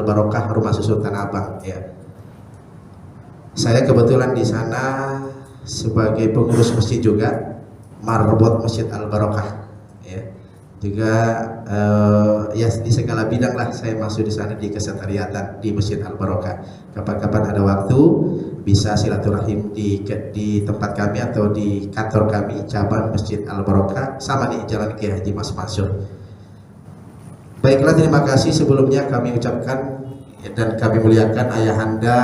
Al Barokah Rumah Susun Tanah Abang ya. Saya kebetulan di sana sebagai pengurus masjid juga, marbot Masjid Al Barokah ya. Juga ya di segala bidang lah saya masuk di sana di kesekretariatan di Masjid Al Barokah. Kapan-kapan ada waktu bisa silaturahim di tempat kami atau di kantor kami cabang Masjid Al Barokah, sama nih Jalan Kiai Haji Mas Mansur. Baiklah, terima kasih sebelumnya kami ucapkan dan kami muliakan ayahanda,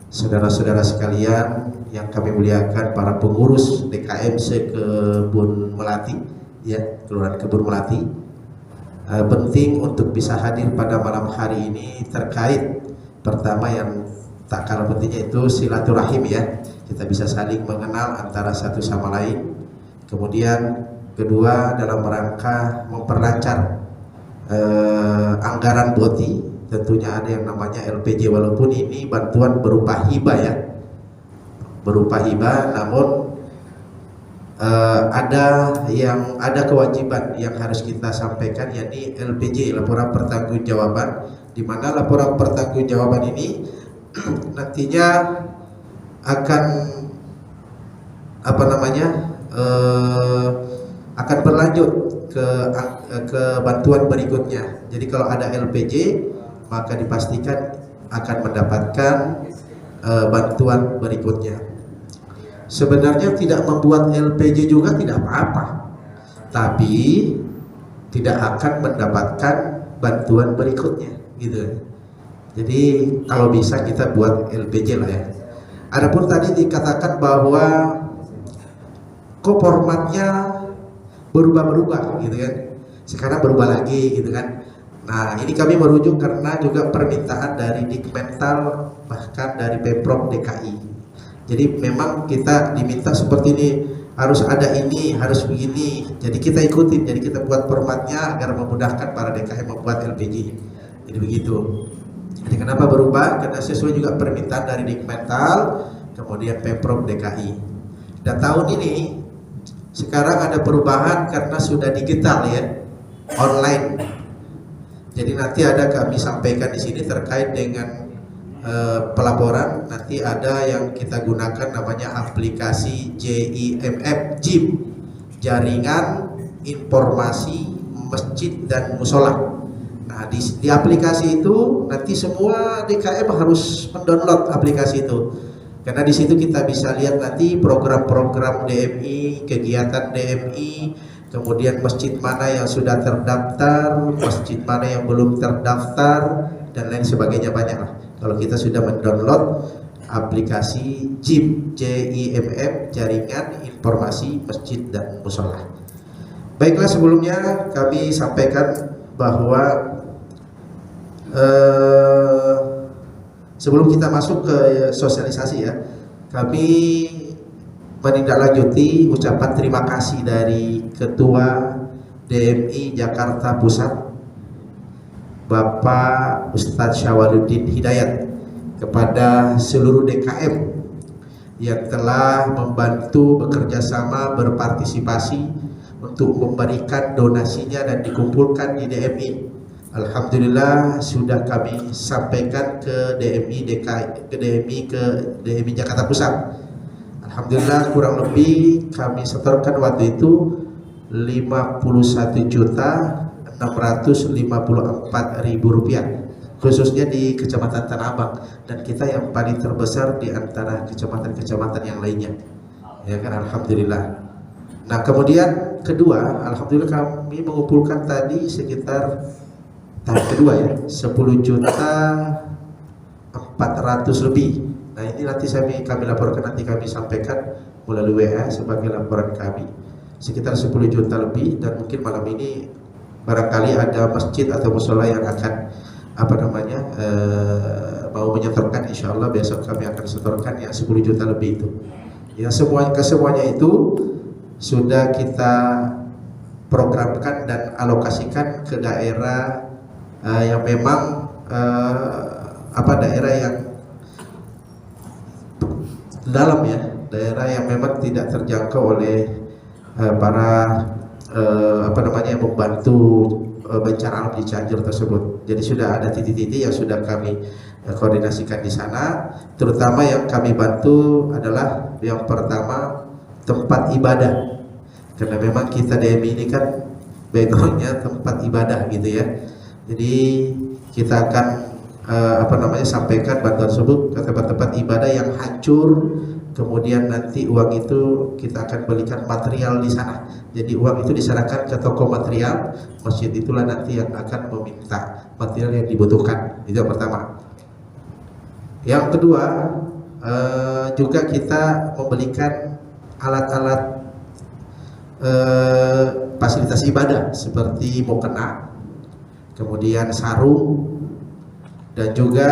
saudara-saudara sekalian yang kami muliakan, para pengurus DKM Kebun Melati ya, Kelurahan Kebun Melati. Penting untuk bisa hadir pada malam hari ini terkait pertama yang tak kalah pentingnya itu silaturahim ya, kita bisa saling mengenal antara satu sama lain. Kemudian kedua dalam rangka memperlancar anggaran BOTI, tentunya ada yang namanya LPJ, walaupun ini bantuan berupa hibah ya, berupa hibah, namun ada kewajiban yang harus kita sampaikan, yakni LPJ, laporan pertanggungjawaban, di mana laporan pertanggungjawaban ini nantinya akan akan berlanjut ke bantuan berikutnya. Jadi kalau ada LPJ maka dipastikan akan mendapatkan bantuan berikutnya. Sebenarnya tidak membuat LPJ juga tidak apa-apa, tapi tidak akan mendapatkan bantuan berikutnya gitu. Jadi kalau bisa kita buat LPJ lah ya. Adapun tadi dikatakan bahwa kok formatnya berubah-berubah gitu kan, sekarang berubah lagi gitu kan. Nah ini kami merujuk karena juga permintaan dari Dikmental, bahkan dari Pemprov DKI. Jadi memang kita diminta seperti ini, harus ada ini, harus begini. Jadi kita ikutin, jadi kita buat formatnya agar memudahkan para DKI membuat LPJ. Jadi begitu. Jadi kenapa berubah? Karena sesuai juga permintaan dari Dikmental, kemudian Pemprov DKI. Dan tahun ini sekarang ada perubahan karena sudah digital ya, online. Jadi nanti ada kami sampaikan di sini terkait dengan pelaporan. Nanti ada yang kita gunakan namanya aplikasi JIMF, Jaringan Informasi Masjid dan Musola. Nah di aplikasi itu nanti semua DKM harus mendownload aplikasi itu. Karena di situ kita bisa lihat nanti program-program DMI, kegiatan DMI, kemudian masjid mana yang sudah terdaftar, masjid mana yang belum terdaftar, dan lain sebagainya, banyak lah. Kalau kita sudah mendownload aplikasi JIMF, Jaringan Informasi Masjid dan Musola. Baiklah, sebelumnya kami sampaikan bahwa sebelum kita masuk ke sosialisasi ya, kami menindaklanjuti ucapan terima kasih dari Ketua DMI Jakarta Pusat, Bapak Ustadz Syawaluddin Hidayat, kepada seluruh DKM yang telah membantu bekerjasama, berpartisipasi untuk memberikan donasinya dan dikumpulkan di DMI. Alhamdulillah sudah kami sampaikan ke DMI Jakarta Pusat. Alhamdulillah kurang lebih kami setorkan waktu itu 51.654.000 rupiah, khususnya di Kecamatan Tanah Abang, dan kita yang paling terbesar di antara kecamatan-kecamatan yang lainnya. Ya kan, alhamdulillah. Nah kemudian kedua, alhamdulillah kami mengumpulkan tadi sekitar tahap kedua ya, 10.400.000 lebih. Nah ini nanti kami laporkan, nanti kami sampaikan melalui WA sebagai laporan kami, sekitar 10 juta lebih. Dan mungkin malam ini barangkali ada masjid atau musola yang akan mau menyetorkan, insya Allah besok kami akan setorkan ya 10 juta lebih itu. Ya semuanya itu sudah kita programkan dan alokasikan ke daerah yang memang daerah yang dalam ya, daerah yang memang tidak terjangkau oleh para yang membantu bencana alam di Cianjur tersebut. Jadi sudah ada titik-titik yang sudah kami koordinasikan di sana. Terutama yang kami bantu adalah yang pertama tempat ibadah, karena memang kita DMI ini kan backgroundnya tempat ibadah gitu ya. Jadi kita akan sampaikan bantuan tersebut ke tempat-tempat ibadah yang hancur. Kemudian nanti uang itu kita akan belikan material di sana. Jadi uang itu diserahkan ke toko material masjid, itulah nanti yang akan meminta material yang dibutuhkan. Itu yang pertama. Yang kedua, juga kita membelikan alat-alat fasilitas ibadah seperti mukena, kemudian sarung, dan juga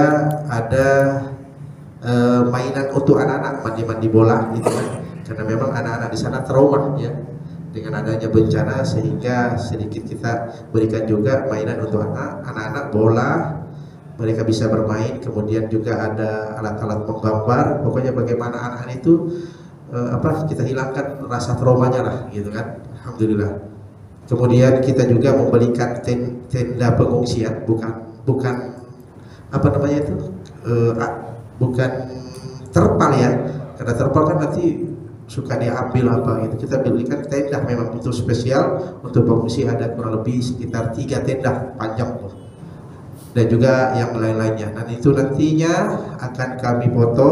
ada mainan untuk anak-anak, mandi-mandi bola gitu kan. Karena memang anak-anak di sana trauma ya dengan adanya bencana, sehingga sedikit kita berikan juga mainan untuk anak-anak bola, mereka bisa bermain. Kemudian juga ada alat-alat menggambar, pokoknya bagaimana anak-anak itu kita hilangkan rasa traumanya lah gitu kan. Alhamdulillah. Kemudian kita juga membelikan tenda pengungsian, bukan bukan terpal ya, karena terpal kan nanti suka diambil gitu. Kita belikan tenda memang itu spesial untuk pengungsi, ada kurang lebih sekitar 3 tenda panjang dan juga yang lain-lainnya. Dan itu nantinya akan kami foto,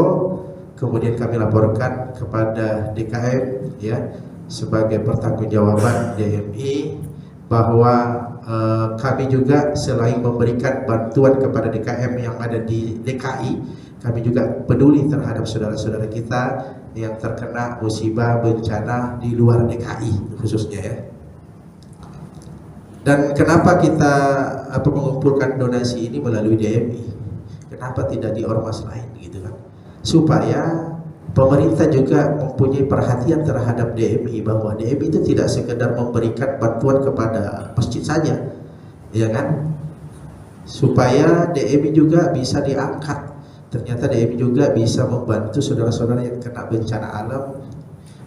kemudian kami laporkan kepada DKM ya sebagai pertanggungjawaban DMI, bahwa kami juga selain memberikan bantuan kepada DKM yang ada di DKI, kami juga peduli terhadap saudara-saudara kita yang terkena musibah bencana di luar DKI khususnya ya. Dan kenapa kita mengumpulkan donasi ini melalui DMI? Kenapa tidak di ormas lain gitu kan? Supaya pemerintah juga mempunyai perhatian terhadap DMI, bahwa DMI itu tidak sekedar memberikan bantuan kepada masjid saja, ya kan? Supaya DMI juga bisa diangkat. Ternyata DMI juga bisa membantu saudara-saudara yang kena bencana alam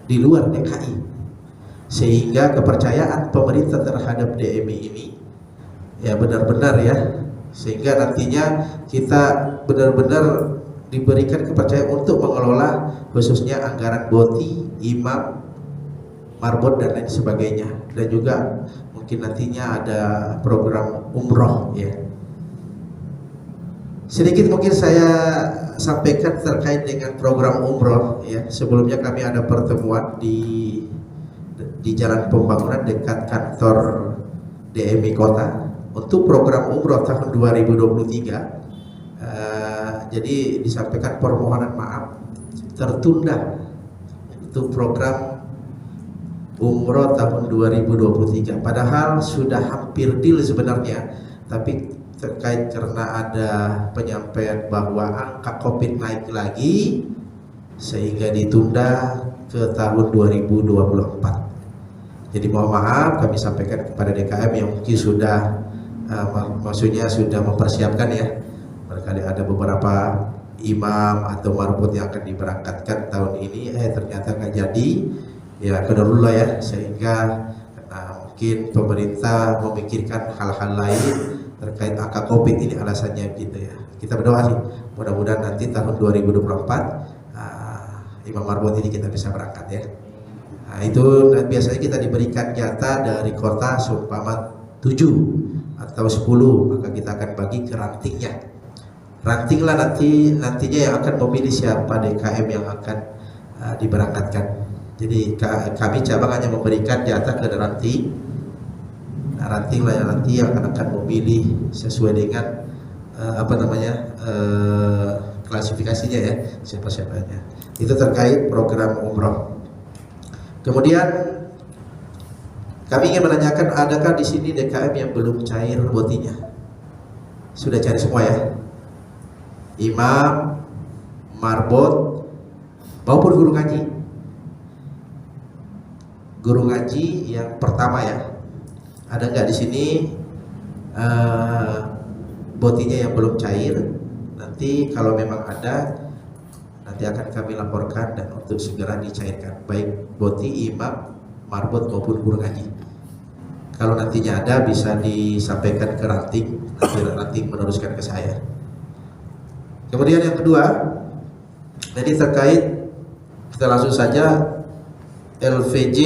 di luar DKI, sehingga kepercayaan pemerintah terhadap DMI ini ya benar-benar ya, sehingga nantinya kita benar-benar diberikan kepercayaan untuk mengelola khususnya anggaran BOTI, imam, marbot dan lain sebagainya. Dan juga mungkin nantinya ada program umroh ya. Sedikit mungkin saya sampaikan terkait dengan program umroh ya. Sebelumnya kami ada pertemuan di Jalan Pembangunan dekat kantor DMI Kota untuk program umroh tahun 2023. Jadi disampaikan permohonan maaf tertunda untuk program umroh tahun 2023. Padahal sudah hampir deal sebenarnya, tapi terkait karena ada penyampaian bahwa angka COVID naik lagi, sehingga ditunda ke tahun 2024. Jadi mohon maaf, kami sampaikan kepada DKM yang mungkin sudah maksudnya sudah mempersiapkan ya. Barangkali ada beberapa imam atau marbot yang akan diberangkatkan tahun ini, ternyata nggak jadi, ya qadarullah ya, sehingga mungkin pemerintah memikirkan hal-hal lain terkait angka COVID ini, alasannya gitu ya. Kita berdoa sih, mudah-mudahan nanti tahun 2024 imam marbot ini kita bisa berangkat ya. Nah, itu biasanya kita diberikan jatah dari kota seumpama 7 atau 10, maka kita akan bagi ke rantingnya. Rantinglah nantinya yang akan memilih siapa DKM yang akan diberangkatkan. Jadi kami cabang hanya memberikan jatah ke ranting. Ranting lah yang nanti yang akan memilih sesuai dengan klasifikasinya ya, siapa-siapanya. Itu terkait program umroh. Kemudian kami ingin menanyakan, adakah di sini DKM yang belum cair botinya? Sudah cari semua ya? Imam, marbot, maupun guru ngaji. Guru ngaji yang pertama ya. Ada nggak di sini botinya yang belum cair? Nanti kalau memang ada, nanti akan kami laporkan dan untuk segera dicairkan, baik boti, imam, marbot maupun guru ngaji. Kalau nantinya ada bisa disampaikan ke ranting, nanti ranting meneruskan ke saya. Kemudian yang kedua, jadi terkait, kita langsung saja LVJ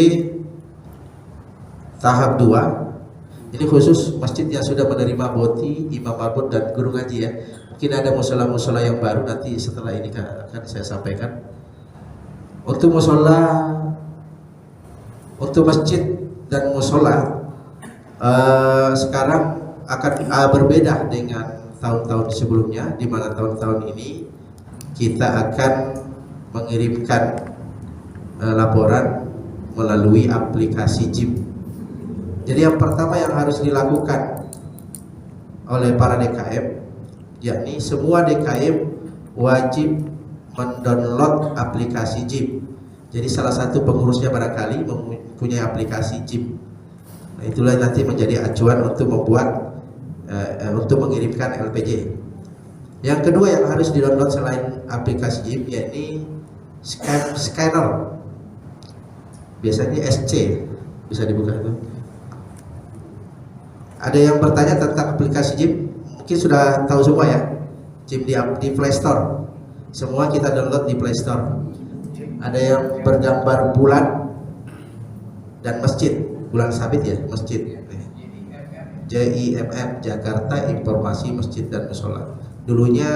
tahap 2. Ini khusus masjid yang sudah menerima boti, imam marbot dan guru ngaji ya. Mungkin ada musola-musola yang baru, nanti setelah ini akan saya sampaikan. Untuk musola, untuk masjid dan musola sekarang akan berbeda dengan tahun-tahun sebelumnya, di mana tahun-tahun ini kita akan mengirimkan laporan melalui aplikasi JIM. Jadi yang pertama yang harus dilakukan oleh para DKM, yakni semua DKM wajib mendownload aplikasi JIM. Jadi salah satu pengurusnya barangkali mempunyai aplikasi JIM. Nah, itulah nanti menjadi acuan untuk membuat untuk mengirimkan LPJ. Yang kedua yang harus di-download selain aplikasi JIM yakni scanner. Biasanya SC bisa dibuka itu. Ada yang bertanya tentang aplikasi JIM, mungkin sudah tahu semua ya. JIM di Play Store. Semua kita download di Play Store. Ada yang bergambar bulan dan masjid, bulan sabit ya, masjid. JIMM, Jakarta Informasi Masjid dan Musola. Dulunya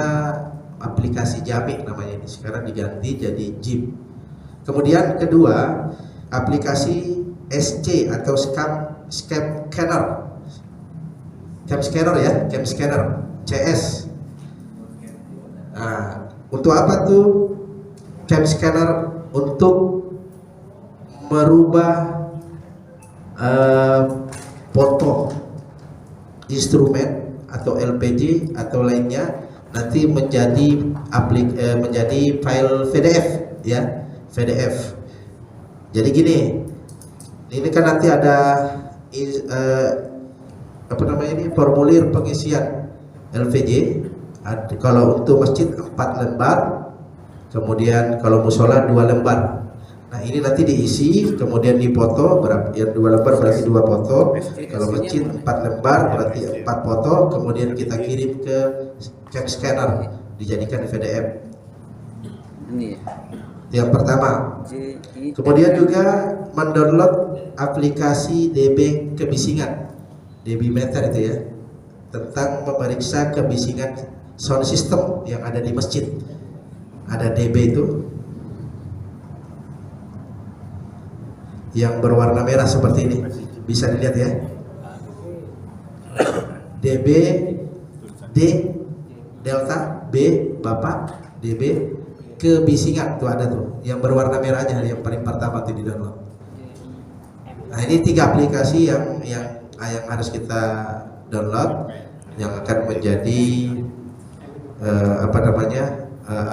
aplikasi Jami namanya ini, sekarang diganti jadi JIM. Kemudian kedua, aplikasi SC atau Cam Scanner ya, Cam Scanner CS. Nah, untuk apa tuh Cam Scanner? Untuk merubah foto instrumen atau LPG atau lainnya nanti menjadi menjadi file PDF ya, PDF. Jadi gini, ini kan nanti ada apa namanya ini, formulir pengisian LPG. Kalau untuk masjid 4 lembar, kemudian kalau musola 2 lembar. Nah ini nanti diisi, kemudian dipoto, yang 2 lembar berarti 2 foto. Kalau masjid 4 lembar berarti 4 foto, kemudian kita kirim ke Cam Scanner, dijadikan PDF. Yang pertama. Kemudian juga mendownload aplikasi DB kebisingan, DB meter itu ya, tentang memeriksa kebisingan sound system yang ada di masjid. Ada DB itu yang berwarna merah seperti ini, bisa dilihat ya. DB D delta, B bapak, DB kebisingan tuh ada tuh yang berwarna merah aja, yang paling pertama tuh di download. Nah ini 3 aplikasi yang harus kita download, yang akan menjadi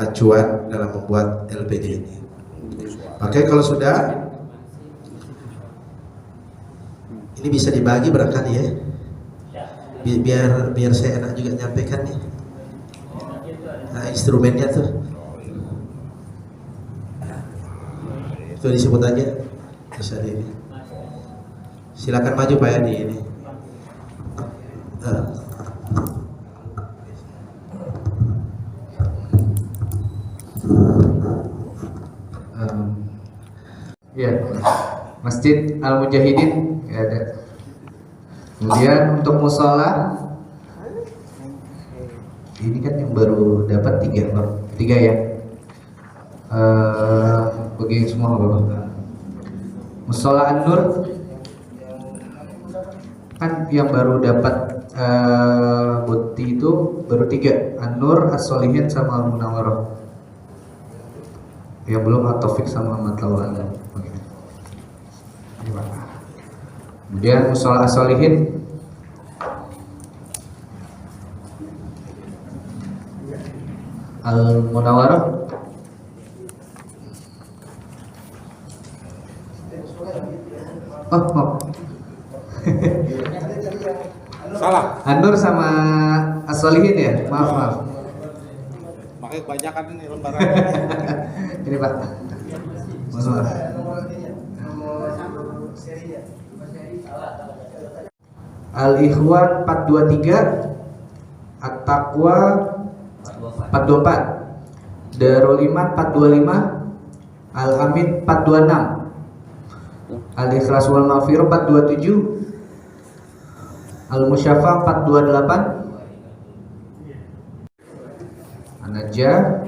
acuan dalam membuat LPG ini. Oke, kalau sudah, ini bisa dibagi barangkali ya, biar saya enak juga nyampaikan nih. Nah instrumennya tuh itu disebut aja, bisa di ini. Silakan maju Pak ya di ini. Ya, Masjid Al Mujahidin ya ada. Kemudian untuk musola ini kan yang baru dapat 3 ya. Bagi semua Bapak. Musola An-Nur kan yang baru dapat bukti itu baru 3, An-Nur, As-Solihin sama Al-Munawwarah. Yang belum At-Taufik sama Matlawan. Kemudian musola As-Solihin Al-Munawwarah maaf. Salah. An-Nur sama As-Solihin ya? Maaf. Makanya kebanyakan ini lembaran. Ini Pak. Maaf. Al-Ikhwan 423, At-Taqwa 424, Darul Iman 425, Al-Amin 426, Al-Ikhlas wal Maghfirah 427, Al-Musyafa 428, An-Najah,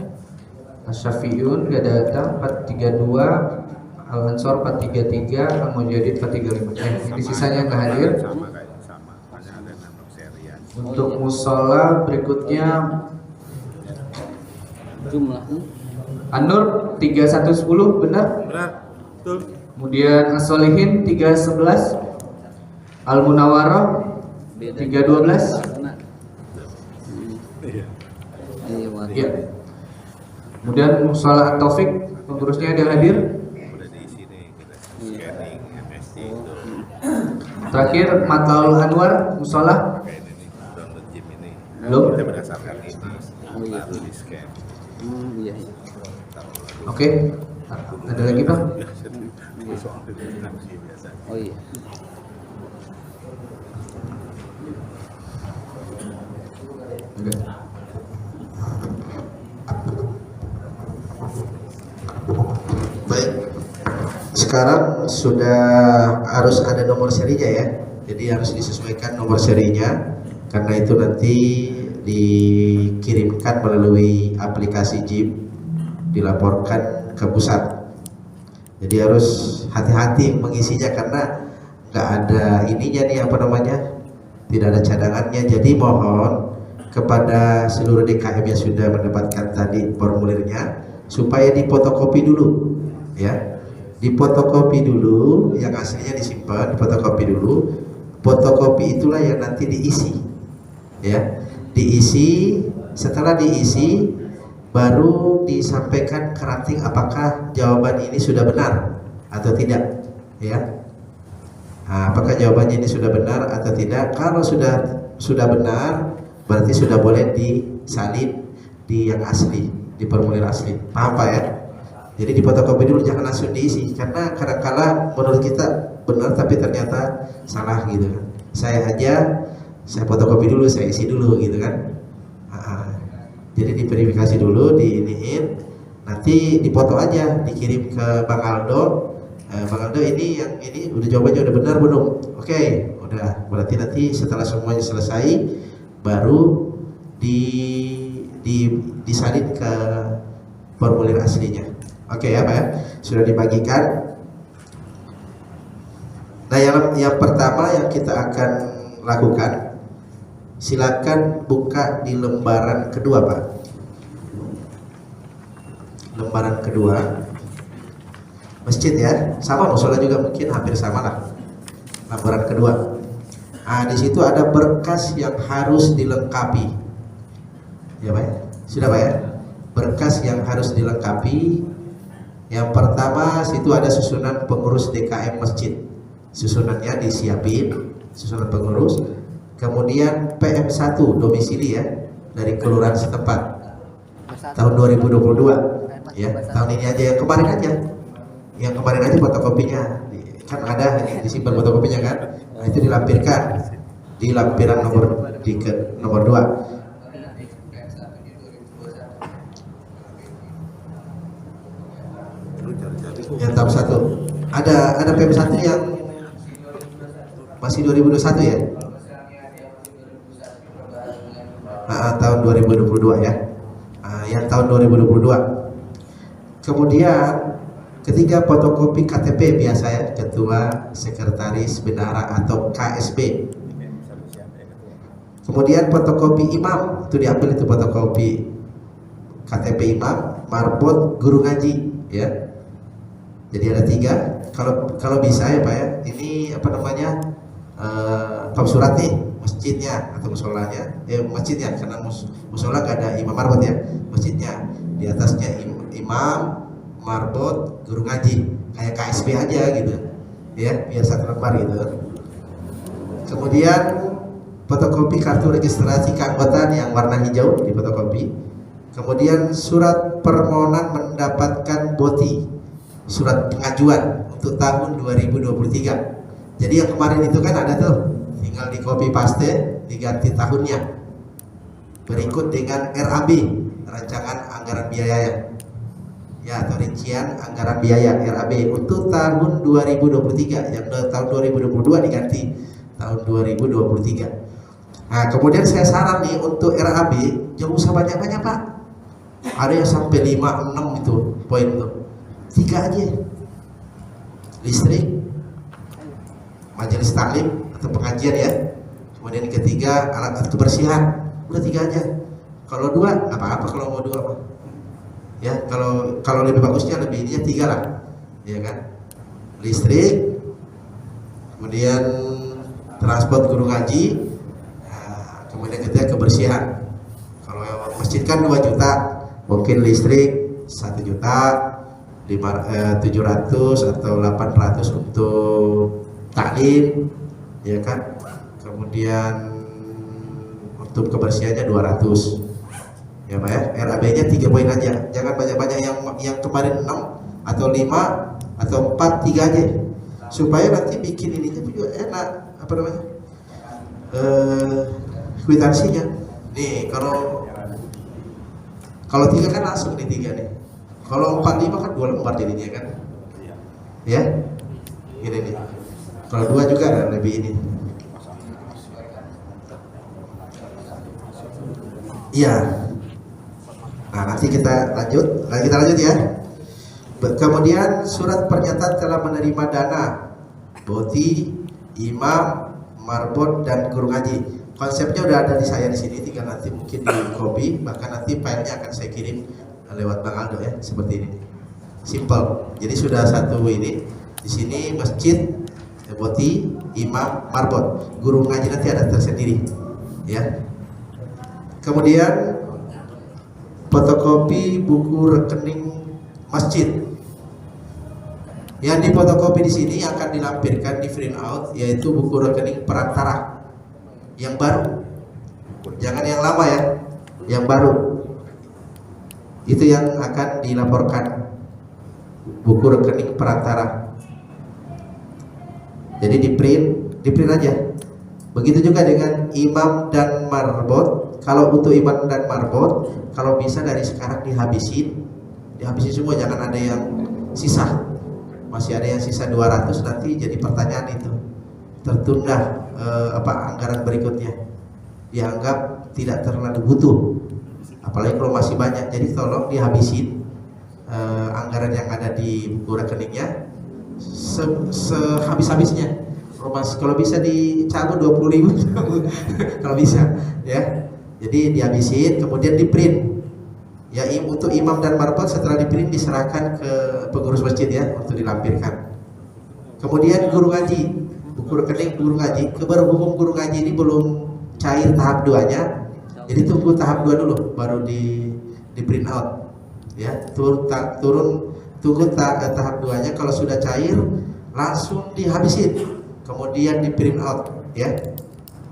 Asy-Syafi'un gak datang 432, Al-Ansor 433, Al-Mujadid 435. Ini sisanya nggak hadir. Untuk musola berikutnya Jumlah An-Nur 3110 benar. Benar. Betul. Kemudian As-Solihin 311, Al-Munawwarah 312. Iya, Wan. Ya. Kemudian musola At-Taufik pengurusnya ada yang hadir. Terakhir Matlaul Anwar musola belum. Oh iya. Iya. Oke. Ada lagi Bang? Oh iya. Oke. Baik. Sekarang sudah harus ada nomor serinya ya. Jadi harus disesuaikan nomor serinya, karena itu nanti dikirimkan melalui aplikasi JIP, dilaporkan ke pusat. Jadi harus hati-hati mengisinya karena nggak ada ininya nih, apa namanya, tidak ada cadangannya. Jadi mohon kepada seluruh DKM yang sudah mendapatkan tadi formulirnya supaya difotokopi dulu ya, difotokopi dulu, yang aslinya disimpan, difotokopi dulu. Fotokopi itulah yang nanti diisi ya, diisi. Setelah diisi baru disampaikan ke ranting apakah jawaban ini sudah benar atau tidak ya. Nah, apakah jawabannya ini sudah benar atau tidak. Kalau sudah benar berarti sudah boleh disalin di yang asli, di formulir asli. Paham Pak ya? Jadi difotokopi dulu, jangan langsung diisi, karena kadang-kala menurut kita benar tapi ternyata salah gitu kan. Saya fotokopi dulu, saya isi dulu gitu kan. Jadi diverifikasi dulu, diiniin, nanti dipoto aja, dikirim ke Bang Aldo. Bang Aldo ini yang ini udah jawabannya udah benar belum? Oke, udah. Berarti nanti setelah semuanya selesai baru disalin ke formulir aslinya. Oke ya Pak ya, sudah dibagikan. Nah yang pertama yang kita akan lakukan, silakan buka di lembaran kedua Pak. Lembaran kedua masjid ya, sama musola juga mungkin hampir sama lah. Lembaran kedua. Nah di situ ada berkas yang harus dilengkapi. Ya Pak ya, sudah Pak ya. Berkas yang harus dilengkapi. Yang pertama situ ada susunan pengurus DKM masjid. Susunannya disiapin, susunan pengurus. Kemudian PM1 domisili ya, dari kelurahan setempat. Tahun 2022 ya, tahun ini aja, yang kemarin aja. Yang kemarin aja fotokopinya. Kan ada disimpan fotokopinya kan. Nah, itu dilampirkan di lampiran nomor 2. Yang tahap 1 ada PM1 yang masih 2021 ya. Tahun 2022 ya. Yang tahun 2022. Kemudian ketiga, fotokopi KTP biasa ya, ketua, sekretaris, bendahara atau KSB. Kemudian fotokopi imam, itu diambil itu fotokopi KTP imam, marbot, guru ngaji ya. Jadi ada 3. Kalau bisa ya Pak ya, ini apa namanya, top surat nih masjidnya atau musolanya, masjidnya, karena musola gak ada imam marbot ya, masjidnya di atasnya imam, marbot, guru ngaji, kayak KSB aja gitu ya, biar satu lembar gitu. Kemudian fotokopi kartu registrasi keanggotaan yang warna hijau di fotokopi. Kemudian surat permohonan mendapatkan BOTI, surat pengajuan untuk tahun 2023. Jadi yang kemarin itu kan ada tuh tinggal di copy paste, diganti tahunnya. Berikut dengan RAB, rancangan anggaran biaya ya, atau rincian anggaran biaya RAB untuk tahun 2023. Yang tahun 2022 diganti tahun 2023. Nah, kemudian saya saran nih untuk RAB jangan usah banyak-banyak Pak. Ada yang sampai 5, 6 itu poin tuh. 3 aja. Listrik, majelis taklim atau pengajian ya. Kemudian yang ketiga alat kebersihan. Udah 3 aja. Kalau 2 nggak apa-apa, kalau mau 2 Pak. Ya, kalau lebih bagusnya lebih ininya 3 lah. Ya kan? Listrik, kemudian transport guru ngaji, nah, kemudian ketiga kebersihan. Kalau masjid kan 2 juta, mungkin listrik 1 juta 700 atau 800 untuk taklim, ya kan. Kemudian untuk kebersihannya 200, ya Pak ya. RAB-nya 3 poin aja, jangan banyak-banyak yang kemarin 6 atau 5 atau 4, 3 aja, supaya nanti bikin ininya juga enak, apa namanya, kwitansinya. Nih kalau 3 kan langsung nih 3 nih. Kalau 4, 5 kan 2 lembar jadinya kan. Ya. Ini nih. Kalau 2 juga lebih ini. Iya. Nah, nanti kita lanjut. Kita lanjut ya. Kemudian surat pernyataan telah menerima dana boti, imam, marbot dan guru ngaji. Konsepnya udah ada di saya di sini, tinggal nanti mungkin di copy, bahkan nanti filenya akan saya kirim lewat Bang Aldo ya, seperti ini. Simple. Jadi sudah satu ini. Di sini masjid, boti, imam, marbot. Guru ngaji nanti ada tersendiri. Ya. Kemudian fotokopi buku rekening masjid. Yang difotokopi di sini akan dilampirkan di print out, yaitu buku rekening perantara yang baru. Jangan yang lama ya, yang baru. Itu yang akan dilaporkan, buku rekening perantara. Jadi di print aja. Begitu juga dengan imam dan marbot. Kalau untuk imam dan marbot, kalau bisa dari sekarang dihabisin semua, jangan ada yang sisa. Masih ada yang sisa 200, nanti jadi pertanyaan itu. Tertunda anggaran berikutnya. Dianggap tidak terlalu butuh. Apalagi kalau masih banyak, jadi tolong dihabisin anggaran yang ada di buku rekeningnya sehabis-habisnya. Kalau bisa dicabut 20.000 kalau bisa ya. Jadi dihabisin, kemudian di print ya. Untuk imam dan marbot setelah di print diserahkan ke pengurus masjid ya untuk dilampirkan. Kemudian guru ngaji, buku rekening guru ngaji. Berhubung guru ngaji ini belum cair tahap 2-nya, jadi tunggu tahap 2 dulu baru di print out ya. Tunggu tahap 2-nya, kalau sudah cair langsung dihabisin, kemudian di print out ya.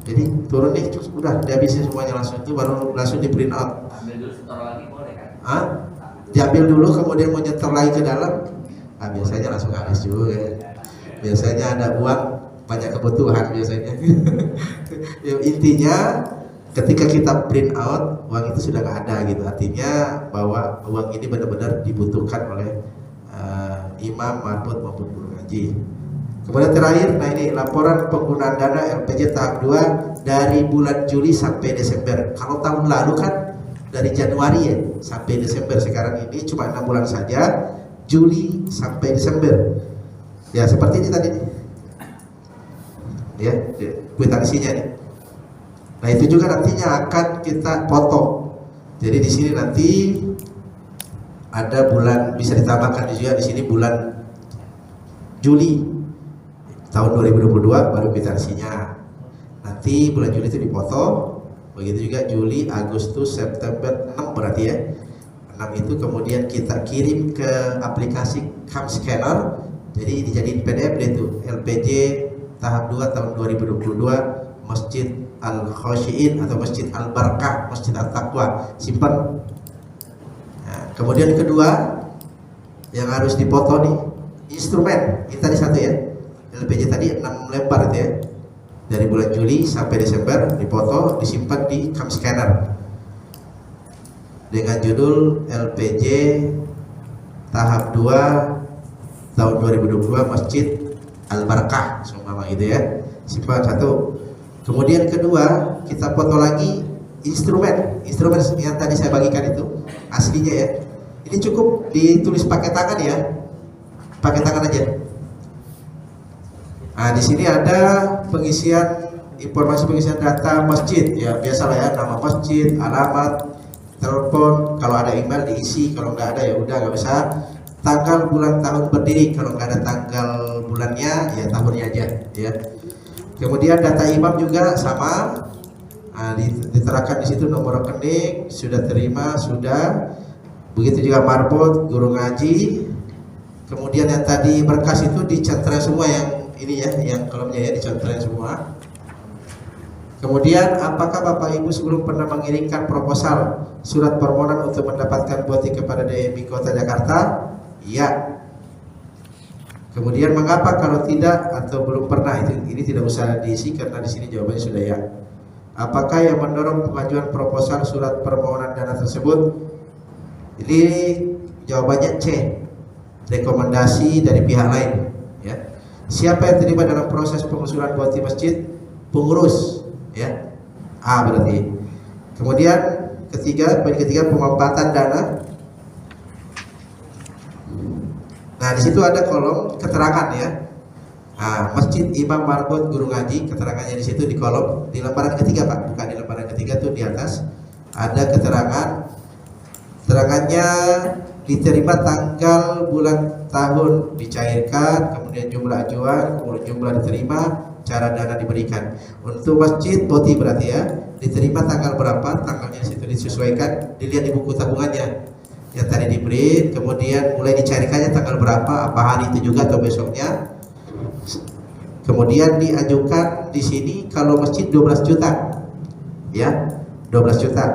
Jadi turun nih, udah dihabisin semuanya langsung, itu baru langsung di print out. Ambil dulu, setor lagi boleh kan? Diambil dulu, kemudian mau nyetor lagi ke dalam. Biasanya langsung habis juga ya. Biasanya ada uang, banyak kebutuhan biasanya. Intinya ketika kita print out, uang itu sudah nggak ada gitu. Artinya bahwa uang ini benar-benar dibutuhkan oleh imam, marbot maupun guru ngaji. Kemudian terakhir, nah ini laporan penggunaan dana LPJ tahap 2 dari bulan Juli sampai Desember. Kalau tahun lalu kan dari Januari ya sampai Desember, sekarang ini cuma 6 bulan saja, Juli sampai Desember. Ya seperti ini tadi ya, kwitansinya nih. Nah itu juga nantinya akan kita foto. Jadi di sini nanti ada bulan, bisa ditambahkan juga di sini bulan Juli tahun 2022 baru kwitansinya. Nanti bulan Juli itu dipoto. Begitu juga Juli, Agustus, September, 6 berarti ya. 6 itu kemudian kita kirim ke aplikasi Cam Scanner. Jadi dijadiin PDF itu LPJ tahap 2 tahun 2022 Masjid Al-Khosyiin atau Masjid Al-Barakah, Masjid Al-Taqwa. Simpan. Nah, kemudian kedua yang harus dipoto nih instrumen. Kita di satu ya. LPJ tadi 6 lembar itu ya. dari bulan Juli sampai Desember, dipoto, disimpan di cam scanner dengan judul LPJ tahap 2 tahun 2022 Masjid Al-Barakah, seumpama gitu ya. Simpan satu. Kemudian kedua, kita foto lagi instrumen yang tadi saya bagikan itu aslinya ya. Ini cukup ditulis pakai tangan ya, pakai tangan aja. Nah, di sini ada informasi pengisian data masjid ya, biasalah ya, nama masjid, alamat, telepon, kalau ada email diisi, kalau nggak ada ya udah nggak usah. Tanggal, bulan, tahun berdiri, kalau nggak ada tanggal bulannya ya tahunnya aja ya. Kemudian data imam juga sama, nah, diterangkan di situ nomor rekening, sudah terima, sudah. Begitu juga marbot, guru ngaji. Kemudian yang tadi berkas itu dicantum semua, yang ini ya, yang kolomnya ya dicantum semua. Kemudian apakah Bapak Ibu sebelum pernah mengirimkan proposal surat permohonan untuk mendapatkan BOTI kepada DMI Kota Jakarta? Iya. Kemudian mengapa kalau tidak atau belum pernah? Ini tidak usah diisi karena di sini jawabannya sudah ya. Apakah yang mendorong pengajuan proposal surat permohonan dana tersebut? Ini jawabannya C. Rekomendasi dari pihak lain ya. Siapa yang terlibat dalam proses pengusulan BOTI masjid? Pengurus ya. A berarti. Kemudian poin ketiga pemampatan dana. Nah, di situ ada kolom keterangan ya. Nah, masjid, imam, marbot, guru ngaji, keterangannya di situ di kolom di lembaran ketiga Pak, bukan di lembaran ketiga tuh di atas ada keterangan. Keterangannya diterima tanggal, bulan, tahun dicairkan, kemudian jumlah ajuan, kemudian jumlah diterima, cara dana diberikan. Untuk masjid BOTI berarti ya, diterima tanggal berapa, tanggalnya di situ disesuaikan, dilihat di buku tabungannya yang tadi diberi, kemudian mulai dicairkannya tanggal berapa, apa hari itu juga atau besoknya. Kemudian diajukan di sini kalau masjid 12 juta ya, 12 juta.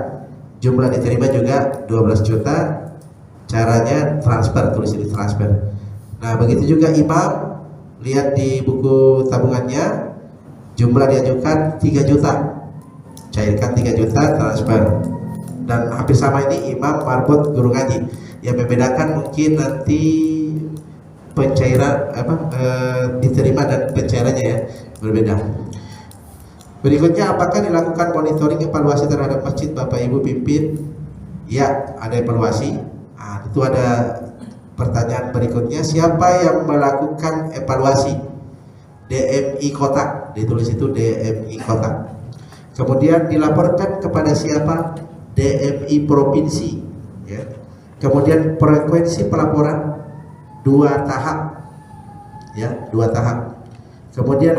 Jumlah diterima juga 12 juta. Caranya transfer, tulis di transfer. Nah, begitu juga imam, lihat di buku tabungannya, jumlah diajukan 3 juta. Cairkan 3 juta, transfer. Dan hampir sama ini imam, marbot, guru ngaji. Yang membedakan mungkin nanti pencairan diterima dan pencairannya ya berbeda. Berikutnya, apakah dilakukan monitoring evaluasi terhadap masjid Bapak Ibu pimpin? Ya, ada evaluasi. Nah, itu ada pertanyaan berikutnya, siapa yang melakukan evaluasi? DMI Kota, ditulis itu DMI Kota. Kemudian dilaporkan kepada siapa? DMI Provinsi ya. Kemudian frekuensi pelaporan 2 tahap ya, 2 tahap. Kemudian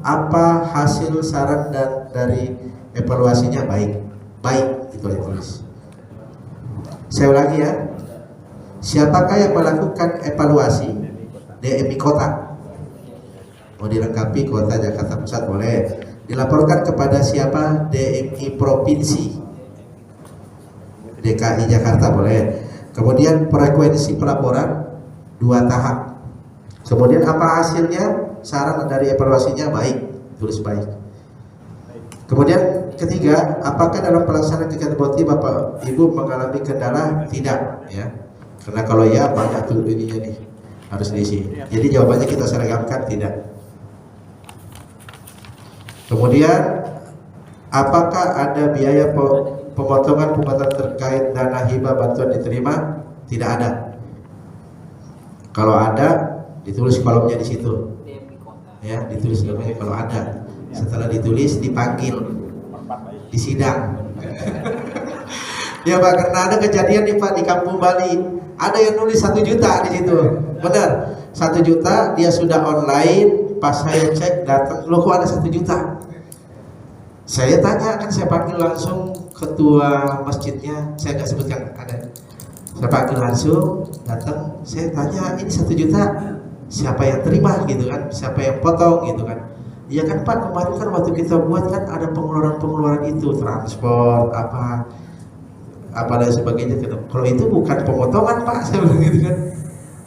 apa hasil saran dan dari evaluasinya? Baik ditulis. Saya ulangi ya, siapakah yang melakukan evaluasi? DMI Kota. Mau dilengkapi Kota Jakarta Pusat boleh. Dilaporkan kepada siapa? DMI Provinsi, DKI Jakarta boleh. Kemudian frekuensi pelaporan 2 tahap. Kemudian apa hasilnya? Saran dari evaluasinya baik, tulis baik. Kemudian ketiga, apakah dalam pelaksanaan kegiatan BOTI Bapak Ibu mengalami kendala? Tidak ya. Karena kalau ya banyak tuh ininya nih harus diisi. Jadi jawabannya kita seragamkan tidak. Kemudian apakah ada biaya pemotongan terkait dana hibah bantuan diterima? Tidak ada. Kalau ada, ditulis kolomnya di situ. Ya, ditulis kolomnya kalau ada. Setelah ditulis, dipanggil di sidang. Ya Pak, karena ada kejadian nih Pak di Kampung Bali. Ada yang nulis 1 juta di situ. Benar, 1 juta dia sudah online. Pas saya cek datang, loh kok ada 1 juta? Saya tanya, kan saya panggil langsung ketua masjidnya, saya nggak sebutkan ada. Saya panggil langsung, datang, saya tanya ini 1 juta siapa yang terima gitu kan, siapa yang potong gitu kan. Iya kan Pak, kemarin kan waktu kita buat kan ada pengeluaran itu, transport apa dan sebagainya. Kalau itu bukan pemotongan Pak, saya bilang gitu kan.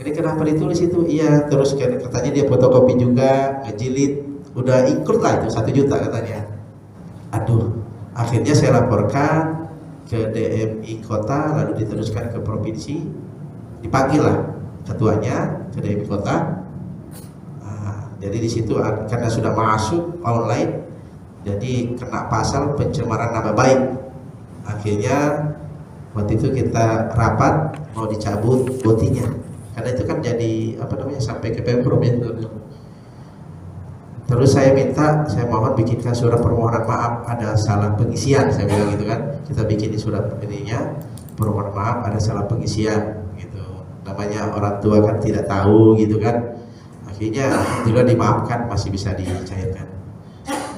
Ini kenapa ditulis itu? Iya, terus katanya dia fotokopi juga, ngejilid. udah ikut lah itu 1 juta katanya. Aduh, akhirnya saya laporkan ke DMI kota, lalu diteruskan ke provinsi, dipanggil lah ketuanya ke DMI kota. Jadi di situ karena sudah masuk online, jadi kena pasal pencemaran nama baik. Akhirnya waktu itu kita rapat mau dicabut botinya, karena itu kan jadi sampai ke Pemprov ya. Terus saya mohon bikinkan surat permohonan maaf, ada salah pengisian, saya bilang gitu kan. Kita bikin di surat ininya permohonan maaf ada salah pengisian gitu. Namanya orang tua kan tidak tahu gitu kan. Akhirnya juga dimaafkan, masih bisa dicairkan.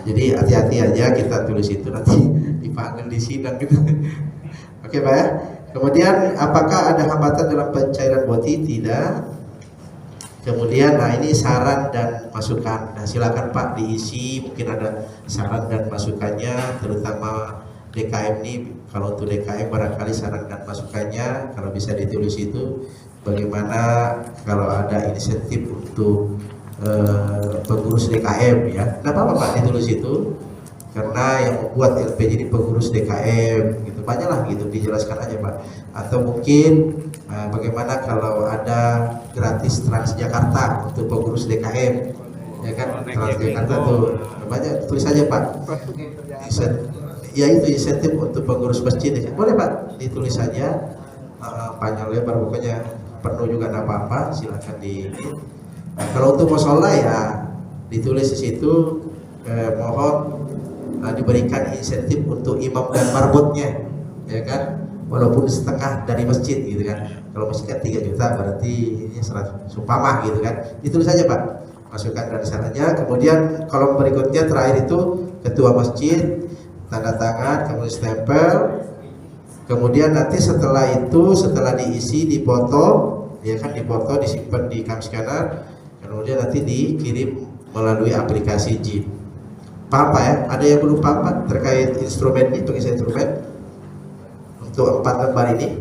Jadi hati-hati aja kita tulis itu, nanti dipanggil di sidang gitu. Oke Pak ya. Kemudian apakah ada hambatan dalam pencairan boti? Tidak. Kemudian ini saran dan masukan. Nah silakan Pak diisi, mungkin ada saran dan masukannya, terutama DKM ini. Kalau untuk DKM barangkali saran dan masukannya kalau bisa ditulis itu, bagaimana kalau ada insentif untuk pengurus DKM ya. Nah apa Pak ditulis itu, karena yang membuat LPJ ini pengurus DKM gitu, banyaklah gitu, dijelaskan aja Pak. Atau mungkin bagaimana kalau ada gratis Transjakarta untuk pengurus DKM ya kan, Transjakarta tuh banyak, tulis aja Pak. Ya itu insentif untuk pengurus masjid ya. Boleh Pak ditulis saja, panjang lebar pokoknya, penuh juga enggak apa-apa, silakan di. Nah, kalau untuk mushola ya ditulis di situ mohon diberikan insentif untuk imam dan marbotnya ya kan, walaupun setengah dari masjid gitu kan. Kalau masjid kan 3 juta berarti ini 100 supamah gitu kan, ditulis saja Pak masukan dan sarannya. Kemudian kolom berikutnya terakhir itu ketua masjid, tanda tangan, kemudian stempel. Kemudian nanti setelah itu, setelah diisi, dipoto ya kan, dipoto disimpan di cam scanner, kemudian nanti dikirim melalui aplikasi JIP. Paham Pak ya? Ada yang belum paham Pak terkait instrumen ini, pengisian instrumen untuk 4 lembar ini?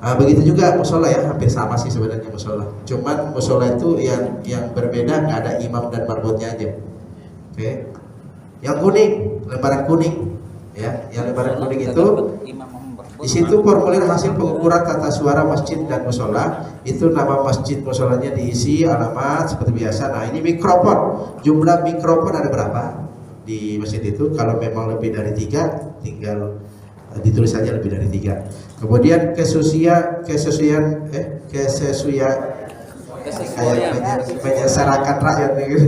Begitu juga musola ya, hampir sama sih sebenarnya musola. Cuman musola itu yang berbeda, nggak ada imam dan marbotnya aja. Oke. Yang kuning, lembaran kuning ya, yang lembaran kuning itu di situ formulir hasil pengukuran tata suara masjid dan musola. Itu nama masjid musolanya diisi, alamat seperti biasa. Nah ini mikrofon, jumlah mikrofon ada berapa di masjid itu? Kalau memang lebih dari 3, tinggal ditulis saja lebih dari 3. Kemudian kesesuaian kayak menyesarakan rakyat gitu.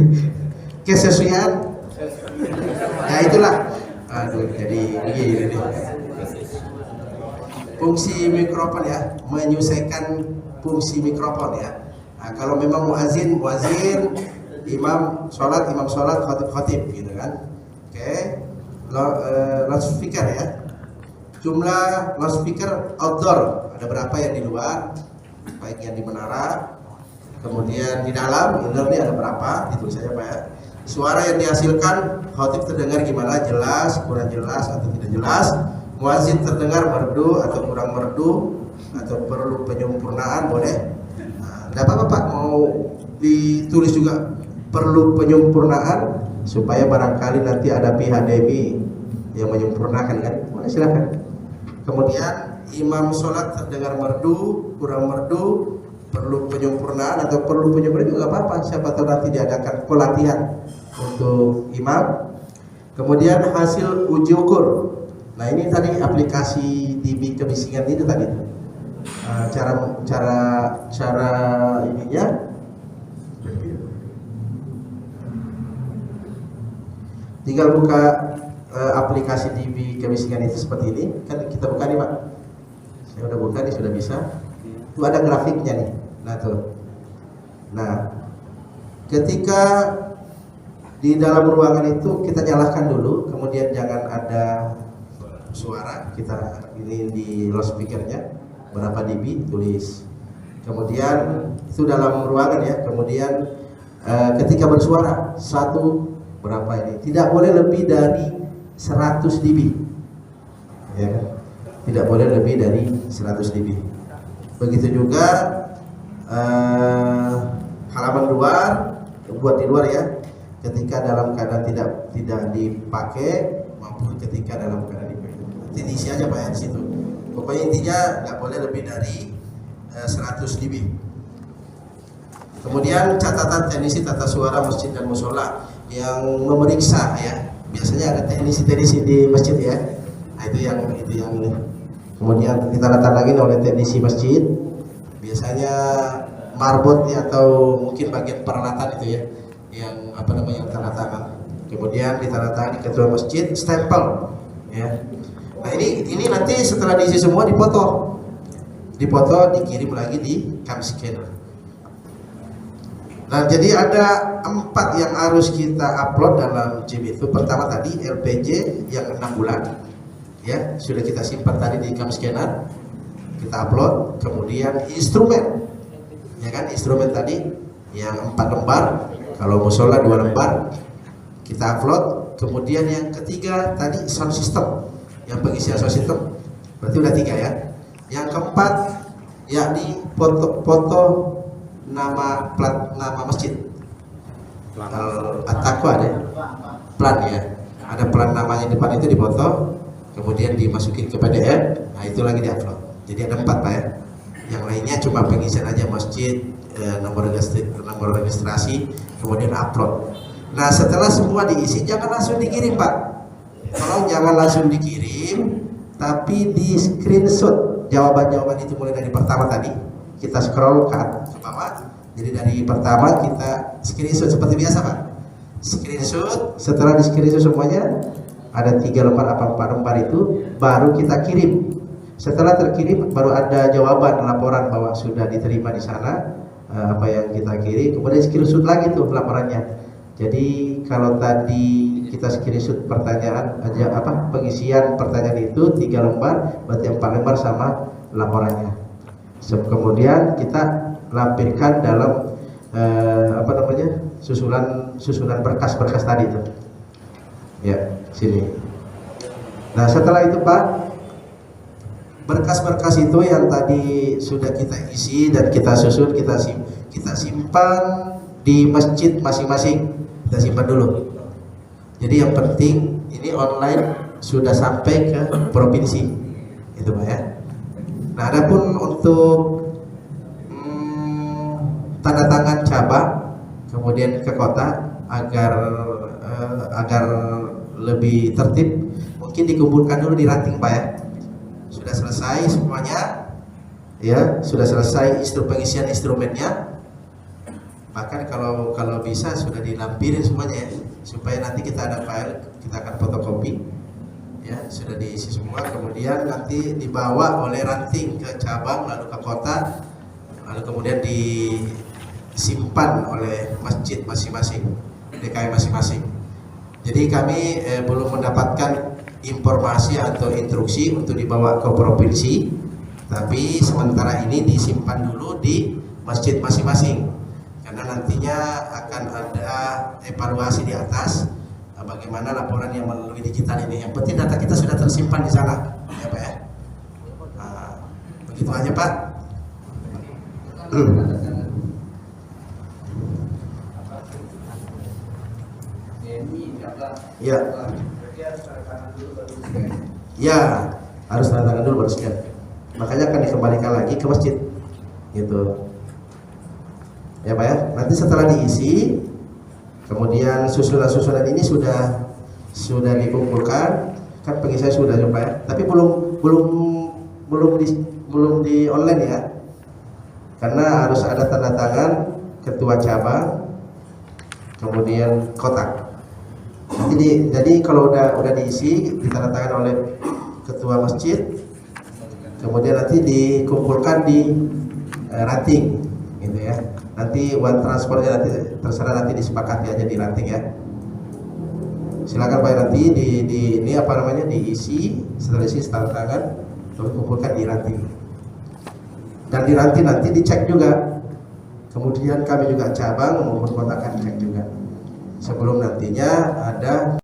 Kesesuaian, ya itulah. Aduh, jadi begini nih. Fungsi mikrofon ya, menyesuaikan fungsi mikrofon ya. Nah, kalau memang muazin, imam sholat, khatib gitu kan. Oke. Loudspeaker ya. Jumlah loudspeaker outdoor ada berapa yang di luar, baik yang di menara, kemudian di dalam indoor ini ada berapa, ditulis saja Pak ya. Suara yang dihasilkan khatib terdengar gimana, jelas, kurang jelas atau tidak jelas. Muazin terdengar merdu atau kurang merdu, atau perlu penyempurnaan, boleh. Nah, tidak apa-apa Pak, mau ditulis juga perlu penyempurnaan supaya barangkali nanti ada pihak DMI yang menyempurnakan kan, boleh silakan. Kemudian imam sholat terdengar merdu, kurang merdu, perlu penyempurnaan atau perlu penyempurnaan juga apa-apa, siapa tahu nanti diadakan pelatihan untuk imam. Kemudian hasil uji ukur. Nah ini tadi aplikasi DB kebisingan itu tadi. Cara ininya. Tinggal buka aplikasi DB kebisingan itu seperti ini. Kan kita buka nih Pak. Saya udah buka nih, sudah bisa. Itu ada grafiknya nih. Nah tuh. Nah, ketika di dalam ruangan itu kita nyalakan dulu, kemudian jangan ada suara, kita ini di loudspeakernya berapa dB tulis. Kemudian itu dalam ruangan ya. Kemudian ketika bersuara satu berapa ini, tidak boleh lebih dari 100 dB ya kan? Tidak boleh lebih dari 100 dB. Begitu juga halaman luar, buat di luar ya. ketika dalam keadaan tidak dipakai maupun ketika dalam keadaan dipakai. Nanti diisi aja Pak ya di situ. Pokoknya intinya nggak boleh lebih dari 100 dB. Kemudian catatan teknisi tata suara masjid dan musola yang memeriksa ya. Biasanya ada teknisi di masjid ya. Nah, itu yang kemudian ditandatangani oleh teknisi masjid. Biasanya marbot ya, atau mungkin bagian peralatan itu ya, yang yang tanda tangan. Kemudian ditandatangani ketua masjid, stempel ya. Nah ini nanti setelah diisi semua dipoto, dikirim lagi di cam scanner. Nah jadi ada 4 yang harus kita upload dalam JIM itu. Pertama tadi LPJ yang 6 bulan ya, sudah kita simpan tadi di cam scanner, kita upload. Kemudian instrumen ya kan, instrumen tadi yang 4 lembar, kalau musola 2 lembar kita upload. Kemudian yang ketiga tadi sound system, yang pengisian sound system, berarti udah 3 ya. Yang keempat yakni foto nama plat nama masjid, At-Taqwa ada plan ya, ada plan namanya depan itu dipoto, kemudian dimasukin ke PDF. Nah itu lagi diupload. Jadi ada 4 Pak ya. Yang lainnya cuma pengisian aja masjid, nomor registrasi, kemudian upload. Nah setelah semua diisi jangan langsung dikirim Pak. Tolong jangan langsung dikirim, tapi di screenshot jawaban-jawaban itu mulai dari pertama tadi. Kita scroll ke bawah. Jadi dari pertama kita screenshot seperti biasa Pak. Screenshot, setelah di screenshot semuanya ada 3 lembar apa 4 lembar itu baru kita kirim. Setelah terkirim baru ada jawaban laporan bahwa sudah diterima di sana apa yang kita kirim, kemudian screenshot lagi tuh laporannya. Jadi kalau tadi kita screenshot pertanyaan aja pengisian pertanyaan itu 3 lembar, berarti 4 lembar sama laporannya. Kemudian kita lampirkan dalam susunan berkas-berkas tadi itu. Ya, sini. Nah, setelah itu Pak, berkas-berkas itu yang tadi sudah kita isi dan kita susun, kita simpan di masjid masing-masing. Kita simpan dulu. Jadi yang penting ini online sudah sampai ke provinsi. Itu Pak ya. Nah, adapun untuk tanda tangan cabang kemudian ke kota agar lebih tertib, mungkin dikumpulkan dulu di ranting Pak ya. Sudah selesai semuanya ya, sudah selesai pengisian instrumennya, bahkan kalau bisa sudah dilampirin semuanya ya, supaya nanti kita ada file, kita akan fotokopi ya, sudah diisi semua. Kemudian nanti dibawa oleh ranting ke cabang, lalu ke kota, lalu kemudian disimpan oleh masjid masing-masing, DKM masing-masing. Jadi kami belum mendapatkan informasi atau instruksi untuk dibawa ke provinsi, tapi sementara ini disimpan dulu di masjid masing-masing, karena nantinya akan ada evaluasi di atas bagaimana laporan yang melalui digital ini. Yang penting data kita sudah tersimpan di sana ya Pak ya. Nah, begitu aja Pak. Ya. Ya, harus tanda tangan dulu baru scan. Makanya akan dikembalikan lagi ke masjid. Gitu. Ya Pak ya. Nanti setelah diisi, kemudian susunan-susunan ini sudah dikumpulkan, kan pengisian sudah ya Pak ya. Tapi belum di online ya. Karena harus ada tanda tangan ketua cabang, kemudian kotak. Nanti jadi kalau udah diisi, ditandatangan oleh ketua masjid, kemudian nanti dikumpulkan di ranting, gitu ya. Nanti uang transportnya nanti terserah, nanti disepakati aja di ranting ya. Silakan Pak, nanti diisi, setelah diisi tanda tangan, lalu dikumpulkan di ranting. Dan di ranting nanti dicek juga. Kemudian kami juga cabang maupun kota akan cek juga. Sebelum nantinya ada